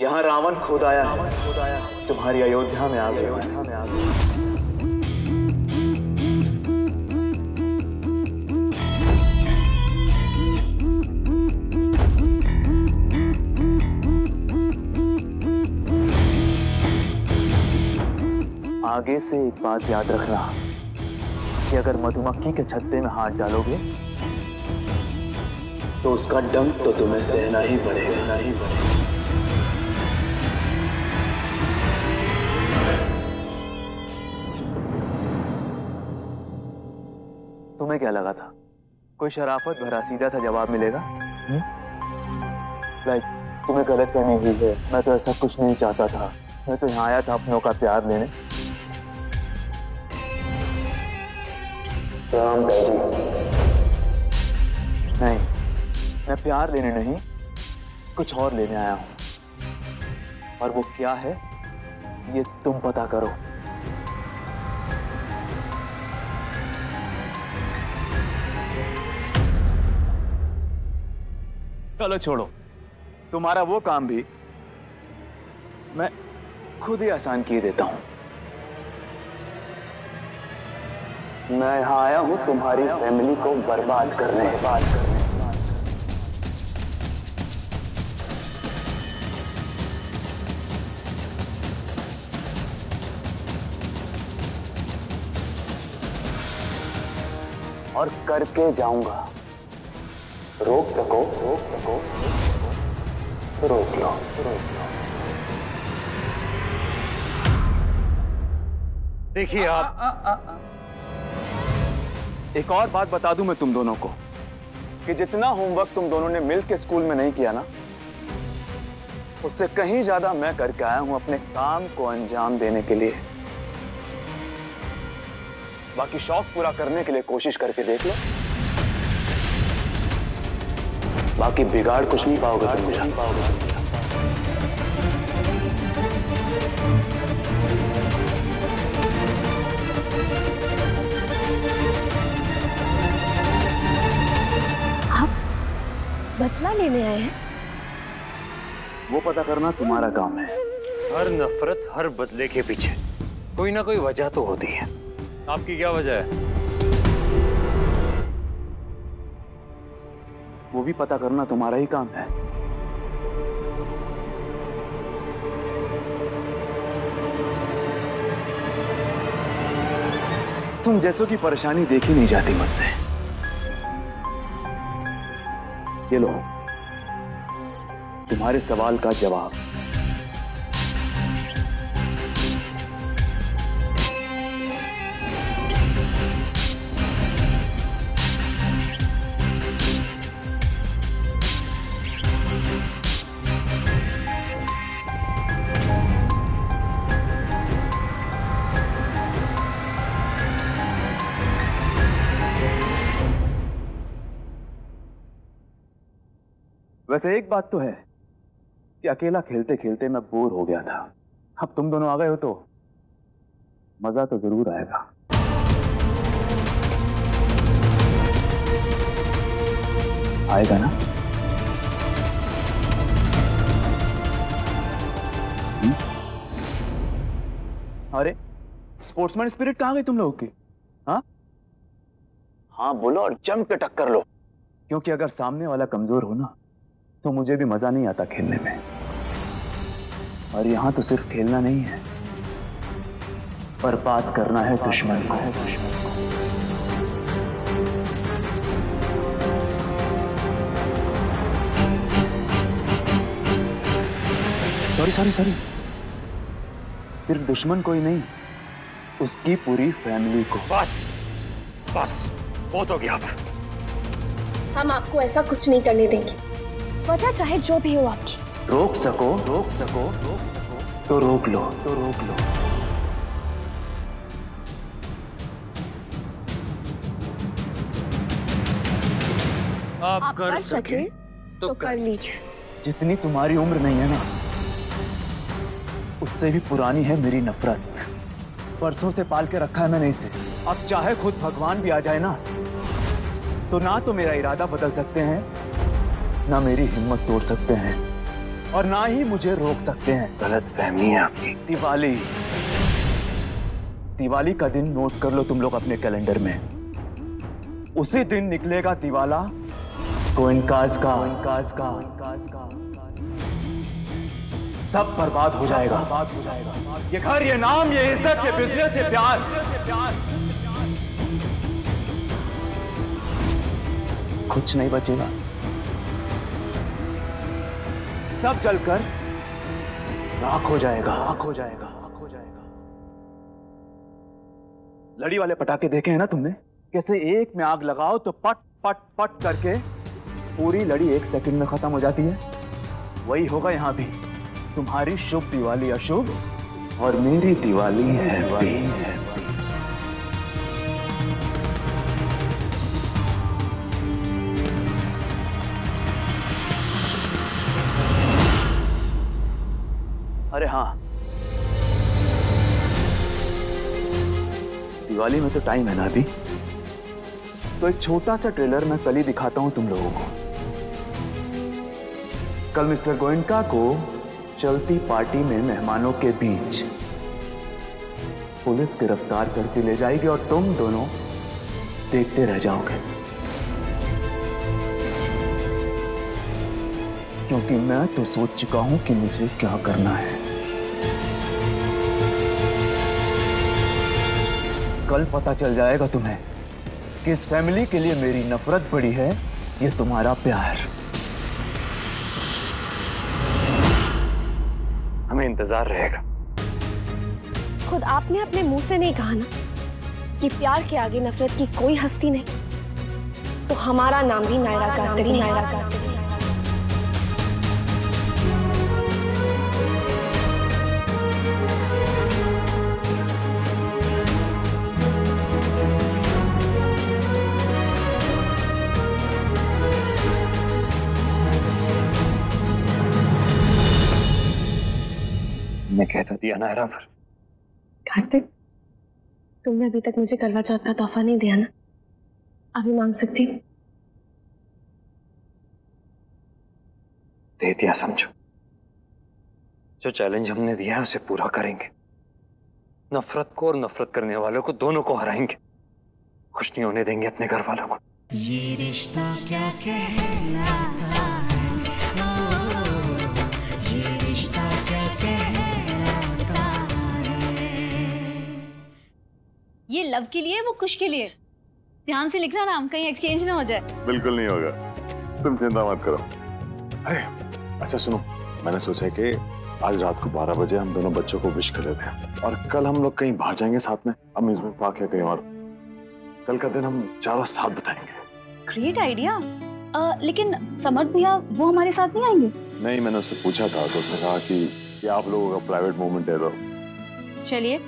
यहाँ रावण खुद आया, तुम्हारी अयोध्या में आ गया। आगे से एक बात याद रखना कि अगर मधुमक्खी के छत्ते में हाथ डालोगे तो उसका डंक तो तुम्हें सहना ही पड़ेगा। तुम्हें क्या लगा था कोई शराफत भरा सीधा सा जवाब मिलेगा? लाइक तुम्हें गलतफहमी हुई है, मैं तो ऐसा कुछ नहीं चाहता था। मैं तो यहाँ आया था अपनों का प्यार लेने। नहीं, मैं प्यार लेने नहीं, कुछ और लेने आया हूं। और वो क्या है ये तुम पता करो। चलो छोड़ो, तुम्हारा वो काम भी मैं खुद ही आसान किए देता हूं। मैं यहाँ आया हूं तुम्हारी फैमिली को बर्बाद करने। और करके जाऊंगा। रोक सको तो रोक लो। देखिए आप, एक और बात बता दूं मैं तुम दोनों को कि जितना होमवर्क तुम दोनों ने मिलकर स्कूल में नहीं किया ना, उससे कहीं ज्यादा मैं करके आया हूं अपने काम को अंजाम देने के लिए। बाकी शौक पूरा करने के लिए कोशिश करके देख लो, बाकी बिगाड़ कुछ नहीं पाओगे तुम मेरा। बदला लेने आए हैं? वो पता करना तुम्हारा काम है। हर नफरत, हर बदले के पीछे कोई ना कोई वजह तो होती है। आपकी क्या वजह है? वो भी पता करना तुम्हारा ही काम है। तुम जैसों की परेशानी देखी नहीं जाती मुझसे। ये लो तुम्हारे सवाल का जवाब। वैसे एक बात तो है कि अकेला खेलते खेलते मैं बोर हो गया था। अब तुम दोनों आ गए हो तो मजा तो जरूर आएगा। आएगा ना? अरे स्पोर्ट्समैन स्पिरिट कहां गई तुम लोगों की? हाँ बोलो और जम के टक्कर लो, क्योंकि अगर सामने वाला कमजोर हो ना तो मुझे भी मजा नहीं आता खेलने में। और यहां तो सिर्फ खेलना नहीं है, बर्बाद करना है दुश्मन को। सॉरी, सिर्फ दुश्मन को ही नहीं, उसकी पूरी फैमिली को। बस बहुत हो गया। हम आपको ऐसा कुछ नहीं करने देंगे, वजह चाहे जो भी हो आपकी। रोक सको तो रोक लो। आप कर सके तो कर लीजिए। जितनी तुम्हारी उम्र नहीं है ना, उससे भी पुरानी है मेरी नफरत। परसों से पाल के रखा है मैंने इसे। अब चाहे खुद भगवान भी आ जाए ना तो मेरा इरादा बदल सकते हैं, ना मेरी हिम्मत तोड़ सकते हैं। और ना ही मुझे रोक सकते हैं। गलत फहमी है आपकी। दिवाली का दिन नोट कर लो तुम लोग अपने कैलेंडर में। उसी दिन निकलेगा दिवाला गोइनकाज का। सब बर्बाद हो जाएगा। ये घर, ये नाम, ये इज्जत, ये बिजनेस, ये प्यार, कुछ नहीं बचेगा। सब जलकर राख हो जाएगा। लड़ी वाले पटाखे देखे हैं ना तुमने? कैसे एक में आग लगाओ तो पट पट पट करके पूरी लड़ी 1 सेकंड में खत्म हो जाती है। वही होगा यहां भी। तुम्हारी शुभ दिवाली अशुभ और मेरी दिवाली है। अरे हाँ, दिवाली में तो टाइम है ना अभी, तो एक छोटा सा ट्रेलर मैं कल ही दिखाता हूं तुम लोगों को। कल मिस्टर गोयनका को चलती पार्टी में मेहमानों के बीच पुलिस गिरफ्तार करके ले जाएगी और तुम दोनों देखते रह जाओगे, क्योंकि मैं तो सोच चुका हूं कि मुझे क्या करना है। कल पता चल जाएगा तुम्हें कि इस फैमिली के लिए मेरी नफरत बड़ी है ये तुम्हारा प्यार। हमें इंतजार रहेगा। खुद आपने अपने मुंह से नहीं कहा ना कि प्यार के आगे नफरत की कोई हस्ती नहीं, तो हमारा नाम भी नायरा कार्तिक। मैं कहता दिया नायरा पर। कार्तिक, तुमने अभी तक मुझे करवा चौथ का तोहफा नहीं दिया ना, अभी मांग सकती हूँ। दे दिया समझो। जो चैलेंज हमने दिया है उसे पूरा करेंगे। नफरत को और नफरत करने वालों को दोनों को हराएंगे। खुश नहीं होने देंगे अपने घर वालों को। ये रिश्ता क्या कहलाता है, ये रिश्ता क्या कहलाता है। ये लव के लिए, वो कुश के लिए। ध्यान से लिखना नाम, कहीं एक्सचेंज ना हो जाए। बिल्कुल नहीं होगा, तुम चिंता मत करो। अरे अच्छा सुनो, मैंने सोचा कि आज रात को 12 बजे हम दोनों बच्चों को विश कर लेते हैं और कल हम लोग कहीं बाहर जाएंगे साथ में, अम्यूजमेंट पार्क या कहीं और। कल का दिन हम चारों साथ बिताएंगे। Great idea. लेकिन समर्थ भैया वो हमारे साथ नहीं आएंगे? नहीं, मैंने उससे पूछा था तो उसने कहा कि आप लोगों का प्राइवेट मोमेंट है। चलिए,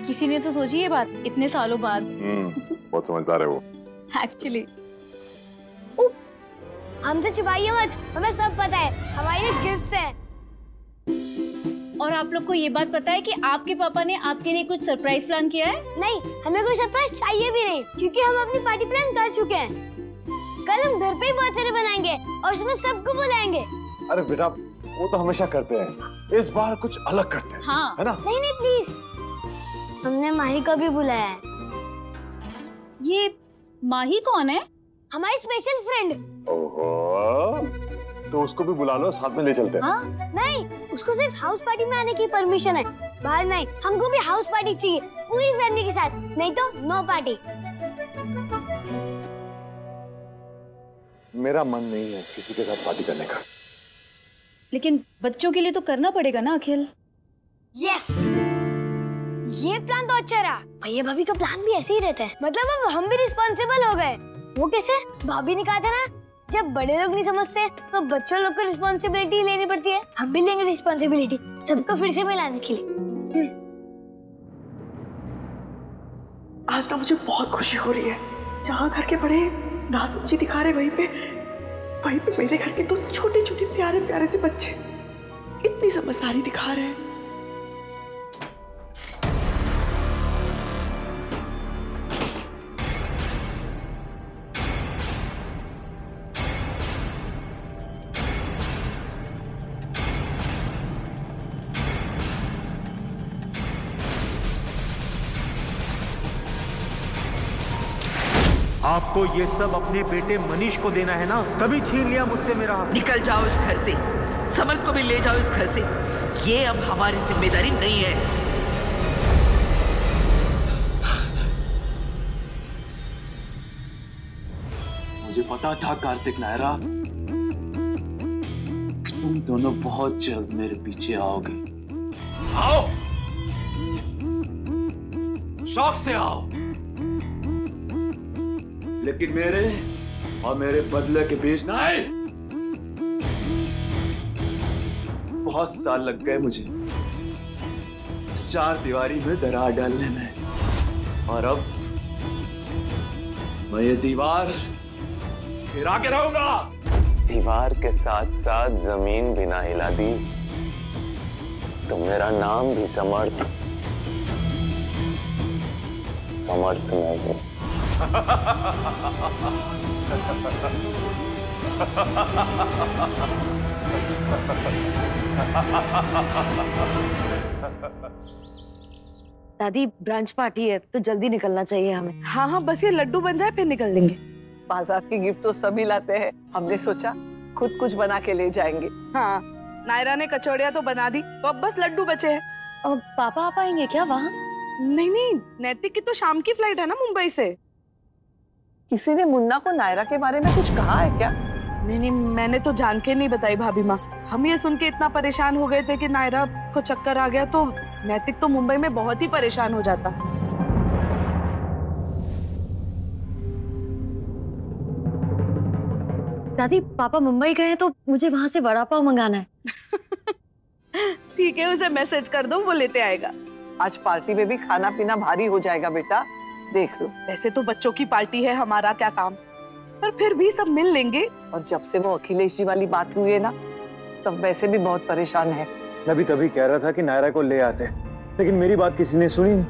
किसी ने तो सोची ये बात इतने सालों बाद। बहुत समझदार है वो। एक्चुअली हमसे छुपाइए मत, हमें सब पता है, हमारे गिफ्ट्स हैं। और आप लोग को ये बात पता है कि आपके पापा ने आपके लिए कुछ सरप्राइज प्लान किया है? नहीं, हमें कोई सरप्राइज चाहिए भी नहीं, क्योंकि हम अपनी पार्टी प्लान कर चुके हैं। कल हम घर पे ही बर्थडे बनाएंगे और उसमें सबको बुलाएंगे। अरे बेटा, वो तो हमेशा करते हैं, इस बार कुछ अलग करते हैं। हाँ। है ना? नहीं नहीं प्लीज, हमने माही को भी बुलाया है। ये माही कौन है? हमारी स्पेशल फ्रेंड। ओहो, तो उसको भी बुला लो, साथ में ले चलते हैं। हाँ? नहीं, उसको सिर्फ हाउस पार्टी में आने की परमिशन है, बाहर नहीं। हमको भी हाउस पार्टी चाहिए पूरी फैमिली के साथ, नहीं तो नो पार्टी। मेरा मन नहीं है किसी के साथ पार्टी करने का। लेकिन बच्चों के लिए तो करना पड़ेगा ना अखिल। यस, ये प्लान तो अच्छा रहा। भैया भाभी का प्लान भी ऐसे ही रहता है, मतलब अब हम भी रिस्पॉन्सिबल हो गए। वो कैसे? भाभी ने कहा था ना, जब बड़े लोग नहीं समझते तो बच्चों लोग को रिस्पॉन्सिबिलिटी लेनी पड़ती है। हम भी लेंगे रिस्पॉन्सिबिलिटी, सबको फिर से मिलाने के लिए। आज ना मुझे बहुत खुशी हो रही है। जहाँ घर के बड़े नाज़ जी दिखा रहे, वहीं पे मेरे घर के 2 छोटे छोटे प्यारे प्यारे से बच्चे इतनी समझदारी दिखा रहे हैं। आपको ये सब अपने बेटे मनीष को देना है ना, तभी छीन लिया मुझसे मेरा हक। निकल जाओ इस घर से, समर्थ को भी ले जाओ इस घर से। ये अब हमारी जिम्मेदारी नहीं है। मुझे पता था कार्तिक नायरा कि तुम दोनों बहुत जल्द मेरे पीछे आओगे। आओ, शौक से आओ, लेकिन मेरे और मेरे बदले के बीच ना आए। बहुत साल लग गए मुझे इस चार दीवारी में दरार डालने में, और अब मैं ये दीवार गिरा के रहूंगा। दीवार के साथ साथ जमीन भी ना हिला दी तो मेरा नाम भी समर्थ नहीं। दादी ब्रांच पार्टी है तो जल्दी निकलना चाहिए हमें। हाँ हाँ, बस ये लड्डू बन जाए फिर निकल लेंगे। बाजार की गिफ्ट तो सभी लाते हैं, हमने सोचा खुद कुछ बना के ले जाएंगे। हाँ, नायरा ने कचौड़ियाँ तो बना दी, तो अब बस लड्डू बचे हैं। और पापा आ पाएंगे क्या वहाँ? नहीं, नैतिक की तो शाम की फ्लाइट है ना मुंबई से। किसी ने मुन्ना को नायरा के बारे में कुछ कहा है क्या? नहीं, मैंने तो जान के नहीं बताई भाभी माँ। हम ये सुन के इतना परेशान हो गए थे कि नायरा को चक्कर आ गया, तो नैतिक तो मुंबई में बहुत ही परेशान हो जाता। दादी पापा मुंबई गए हैं तो मुझे वहाँ से वड़ा पाव मंगाना है। ठीक है, उसे मैसेज कर दो, वो लेते आएगा। आज पार्टी में भी खाना पीना भारी हो जाएगा बेटा, देख लो। वैसे तो बच्चों की पार्टी है, हमारा क्या काम, पर फिर भी सब मिल लेंगे। और जब से वो अखिलेश जी वाली बात हुई है ना, सब वैसे भी बहुत परेशान है। मैं भी तभी कह रहा था कि नायरा को ले आते, लेकिन मेरी बात किसी ने सुनी नहीं।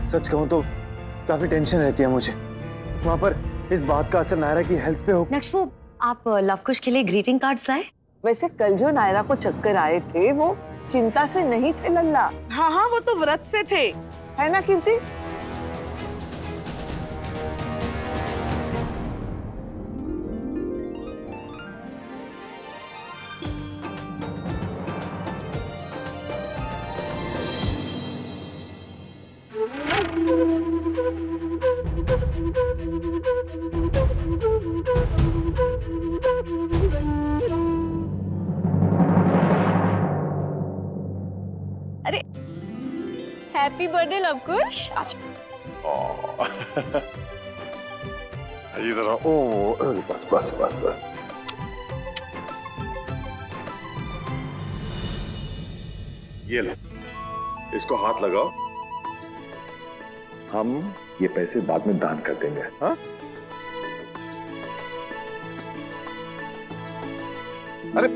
सच कहूं तो काफी टेंशन रहती है मुझे। वहां पर इस बात का असर नायरा की हेल्थ पे हो। नेक्स्ट वो आप लव कुश के लिए ग्रीटिंग कार्ड्स लाए? वैसे कल जो नायरा को चक्कर आए थे वो चिंता से नहीं थे लल्ला। हाँ, वो तो व्रत से थे, है ना कीर्ति? अरे हैप्पी बर्थडे लव कुश। इधर आओ। बस। ये लो, इसको हाथ लगाओ। हम ये पैसे बाद में दान कर देंगे। हाँ? अरे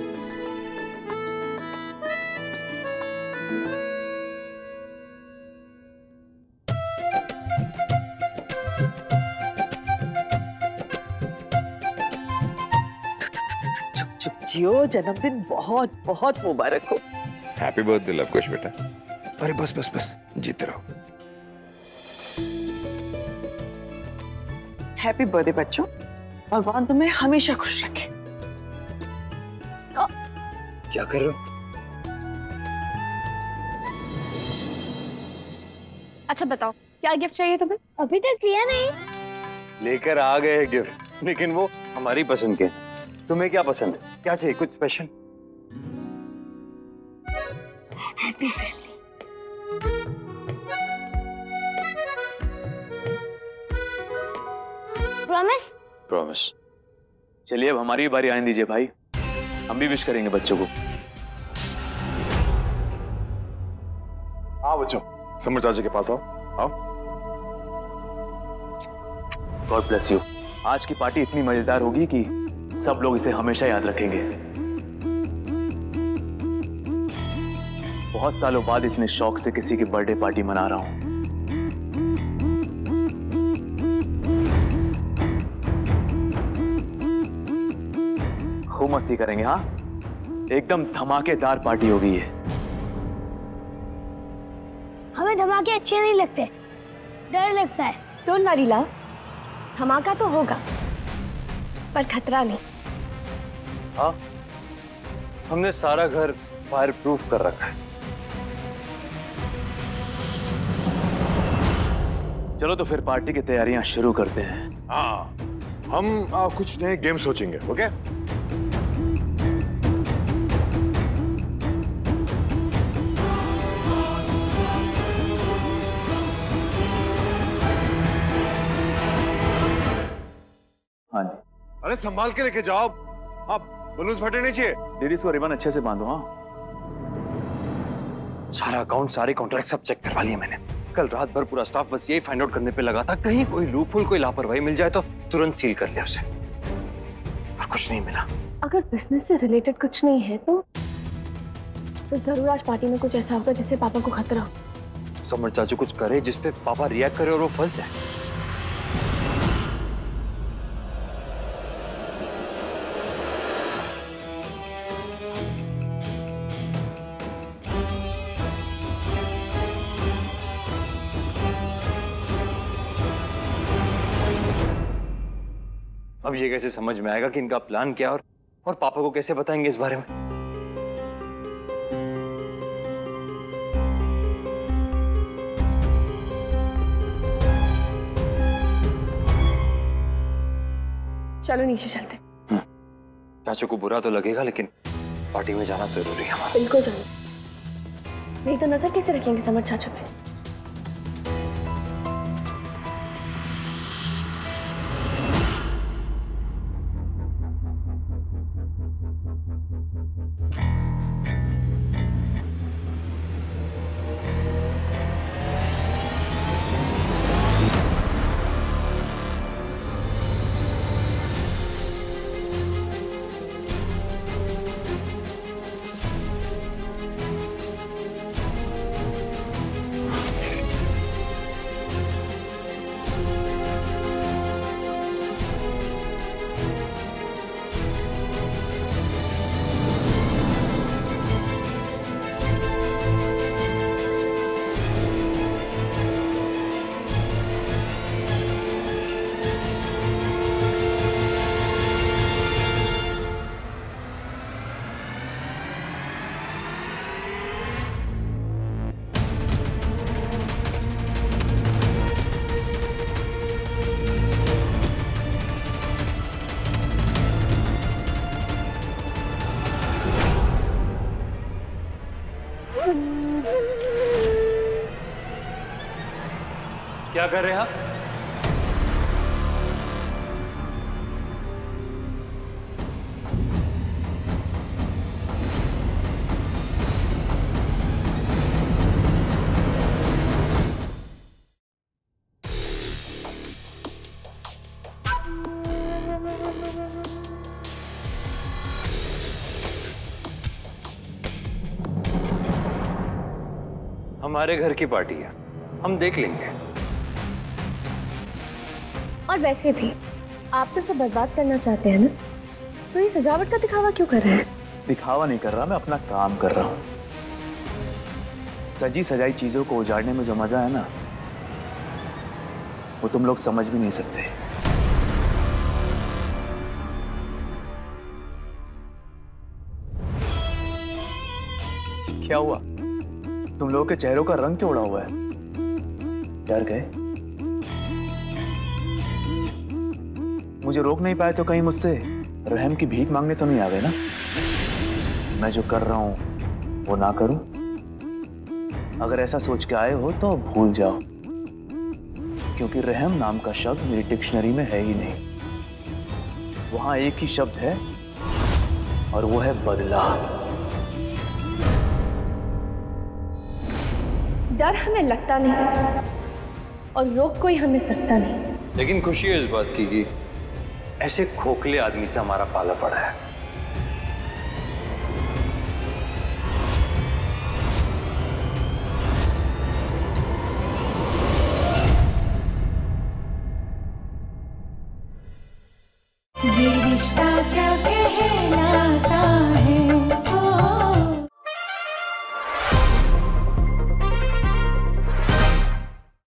जियो, जन्मदिन बहुत बहुत मुबारक हो। हैप्पी बर्थडे लव कुश बेटा। अरे बस जीते रहो। हैप्पी बर्थडे बच्चों, भगवान तुम्हें हमेशा खुश रखे। क्या कर रहे हो? अच्छा बताओ क्या गिफ्ट चाहिए तुम्हें? अभी तक लिया नहीं। लेकर आ गए गिफ्ट, लेकिन वो हमारी पसंद के। तुम्हें क्या पसंद है? क्या चाहिए? कुछ स्पेशल? Happy family. प्रॉमिस। चलिए अब हमारी बारी आने दीजिए भाई, हम भी विश करेंगे बच्चों को। आओ बच्चों, समर चाचा के पास आओ। God bless you. आज की पार्टी इतनी मजेदार होगी कि सब लोग इसे हमेशा याद रखेंगे। बहुत सालों बाद इतने शौक से किसी की बर्थडे पार्टी मना रहा हूं। खूब मस्ती करेंगे। हाँ, एकदम धमाकेदार पार्टी होगी ये। हमें धमाके अच्छे नहीं लगते, डर लगता है। डोंट वरी लव, धमाका तो होगा पर खतरा नहीं। हाँ, हमने सारा घर फायर प्रूफ कर रखा है। चलो तो फिर पार्टी की तैयारियां शुरू करते हैं। हाँ, हम कुछ नए गेम सोचेंगे। ओके? हाँ जी। अरे संभाल के लेके जाओ, आप बलून्स फटे नहीं चाहिए। दीदी इसको रिबन अच्छे से बांधो। हाँ, सारा अकाउंट, सारे कॉन्ट्रैक्ट सब चेक करवा लिए मैंने। कल रात भर पूरा स्टाफ बस यही फाइंड आउट करने पे लगा था, कहीं कोई लूपहोल, कोई लापरवाही मिल जाए तो तुरंत सील कर लिया उसे, पर कुछ नहीं मिला। अगर बिजनेस से रिलेटेड कुछ नहीं है तो जरूर आज पार्टी में कुछ ऐसा होगा जिससे पापा को खतरा हो। समर चाचू कुछ करे जिसपे पापा रिएक्ट करे और वो फंस जाए। अब ये कैसे समझ में आएगा कि इनका प्लान क्या और पापा को कैसे बताएंगे इस बारे में? चलो नीचे चलते। चाचू को बुरा तो लगेगा लेकिन पार्टी में जाना जरूरी है हमारा। बिल्कुल जाओ, नहीं तो नजर कैसे रखेंगे समर चाचू पे। क्या कर रहे हैं आप? हमारे घर की पार्टी है, हम देख लेंगे। और वैसे भी आप तो सब बर्बाद करना चाहते हैं ना, तो ये सजावट का दिखावा क्यों कर रहे हैं? दिखावा नहीं कर रहा, मैं अपना काम कर रहा हूँ। सजी सजाई चीजों को उजाड़ने में जो मजा है ना, वो तुम लोग समझ भी नहीं सकते। क्या हुआ? तुम लोगों के चेहरों का रंग क्यों उड़ा हुआ है? डर गए? मुझे रोक नहीं पाए तो कहीं मुझसे रहम की भीख मांगने तो नहीं आ गए ना? मैं जो कर रहा हूं वो ना करूं? अगर ऐसा सोच के आए हो तो भूल जाओ, क्योंकि रहम नाम का शब्द मेरी डिक्शनरी में है ही नहीं। वहां एक ही शब्द है और वो है बदला। डर हमें लगता नहीं और रोक कोई हमें सकता नहीं। लेकिन खुशी है इस बात की कि ऐसे खोखले आदमी से हमारा पाला पड़ा है।